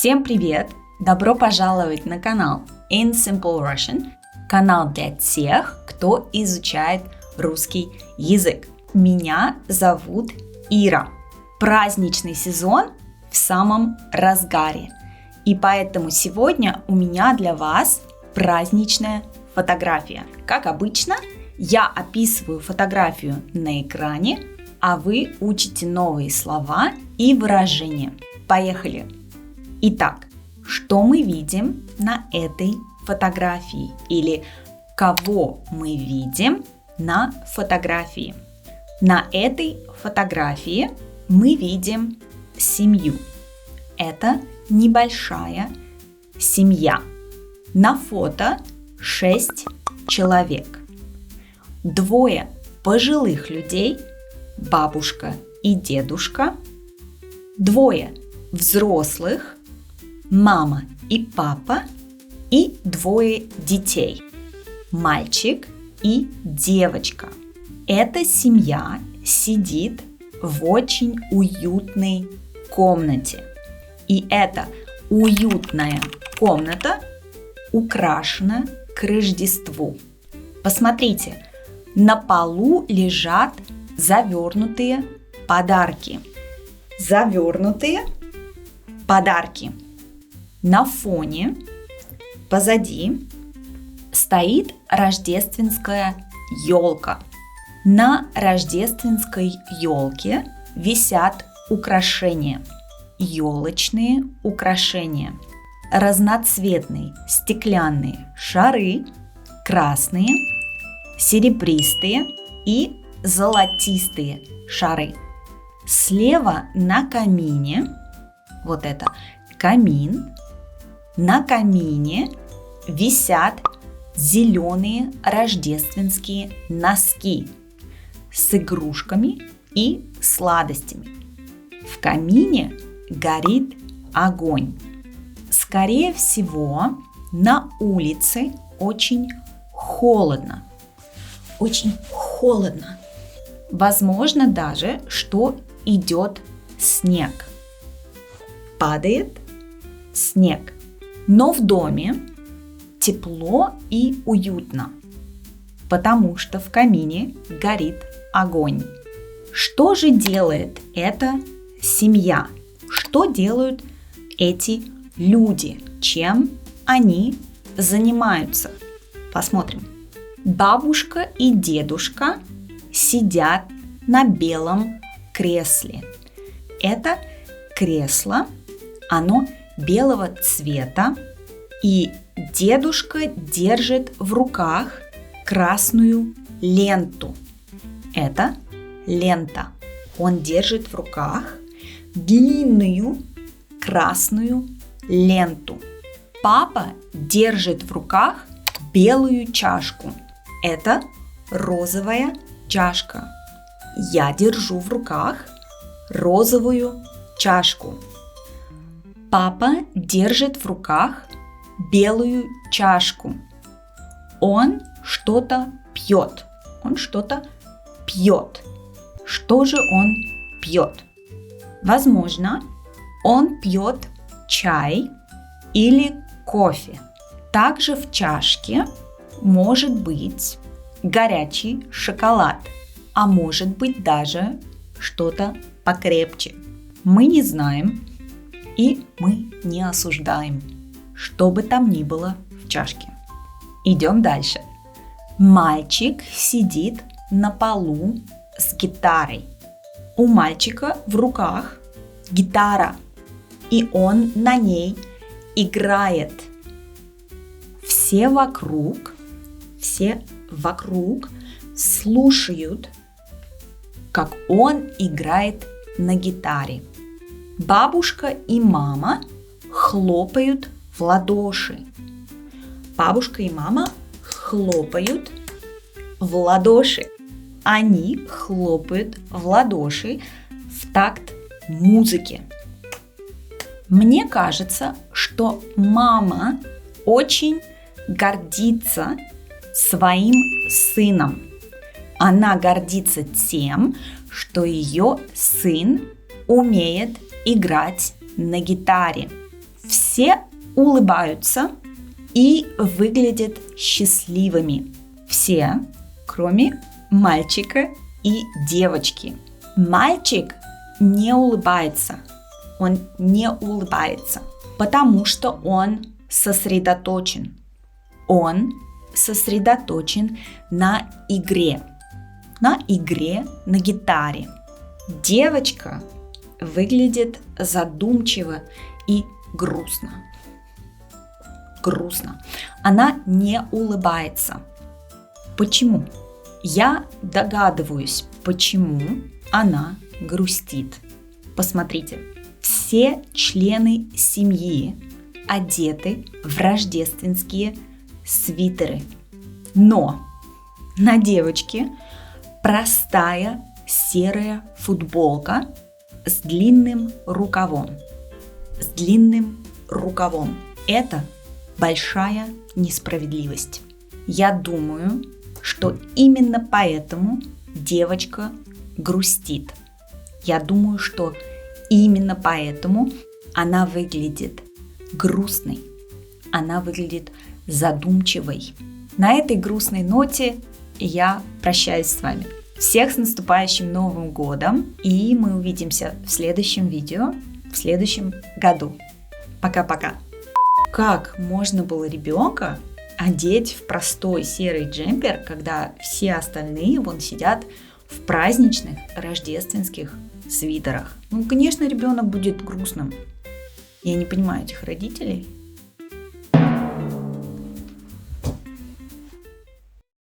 Всем привет! Добро пожаловать на канал In Simple Russian, канал для тех, кто изучает русский язык. Меня зовут Ира. Праздничный сезон в самом разгаре, и поэтому сегодня у меня для вас праздничная фотография. Как обычно, я описываю фотографию на экране, а вы учите новые слова и выражения. Поехали! Итак, что мы видим на этой фотографии? Или кого мы видим на фотографии? На этой фотографии мы видим семью. Это небольшая семья. На фото 6 человек. 2 пожилых людей, бабушка и дедушка. 2 взрослых, мама и папа, и 2 детей, мальчик и девочка. Эта семья сидит в очень уютной комнате. И эта уютная комната украшена к Рождеству. Посмотрите, на полу лежат завернутые подарки. Завернутые подарки. На фоне, позади, стоит рождественская елка. На рождественской елке висят украшения. Елочные украшения. Разноцветные стеклянные шары, красные, серебристые и золотистые шары. Слева на камине, вот это камин, на камине висят зеленые рождественские носки с игрушками и сладостями. В камине горит огонь. Скорее всего, на улице очень холодно. Очень холодно. Возможно даже, что идет снег. Падает снег. Но в доме тепло и уютно, потому что в камине горит огонь. Что же делает эта семья? Что делают эти люди? Чем они занимаются? Посмотрим. Бабушка и дедушка сидят на белом кресле. Это кресло, оно белого цвета, и дедушка держит в руках красную ленту. Это лента. Он держит в руках длинную красную ленту. Папа держит в руках белую чашку. Это розовая чашка. Я держу в руках розовую чашку. Папа держит в руках белую чашку. Он что-то пьет. Он что-то пьет. Что же он пьет? Возможно, он пьет чай или кофе. Также в чашке может быть горячий шоколад, а может быть даже что-то покрепче. Мы не знаем и мы не осуждаем, что бы там ни было в чашке. Идем дальше. Мальчик сидит на полу с гитарой. У мальчика в руках гитара, и он на ней играет. Все вокруг слушают, как он играет на гитаре. Бабушка и мама хлопают в ладоши. Бабушка и мама хлопают в ладоши. Они хлопают в ладоши в такт музыке. Мне кажется, что мама очень гордится своим сыном. Она гордится тем, что ее сын умеет играть на гитаре. Все улыбаются и выглядят счастливыми. Все, кроме мальчика и девочки. Мальчик не улыбается. Он не улыбается, потому что он сосредоточен. Он сосредоточен на игре. На игре на гитаре. Девочка выглядит задумчиво и грустно. Грустно. Она не улыбается. Почему? Я догадываюсь, почему она грустит. Посмотрите, все члены семьи одеты в рождественские свитеры. Но на девочке простая серая футболка с длинным рукавом. С длинным рукавом. Это большая несправедливость. Я думаю, что именно поэтому девочка грустит. Я думаю, что именно поэтому она выглядит грустной. Она выглядит задумчивой. На этой грустной ноте я прощаюсь с вами. Всех с наступающим Новым годом! И мы увидимся в следующем видео в следующем году. Пока-пока! Как можно было ребенка одеть в простой серый джемпер, когда все остальные вон сидят в праздничных рождественских свитерах? Ну, конечно, ребенок будет грустным. Я не понимаю этих родителей.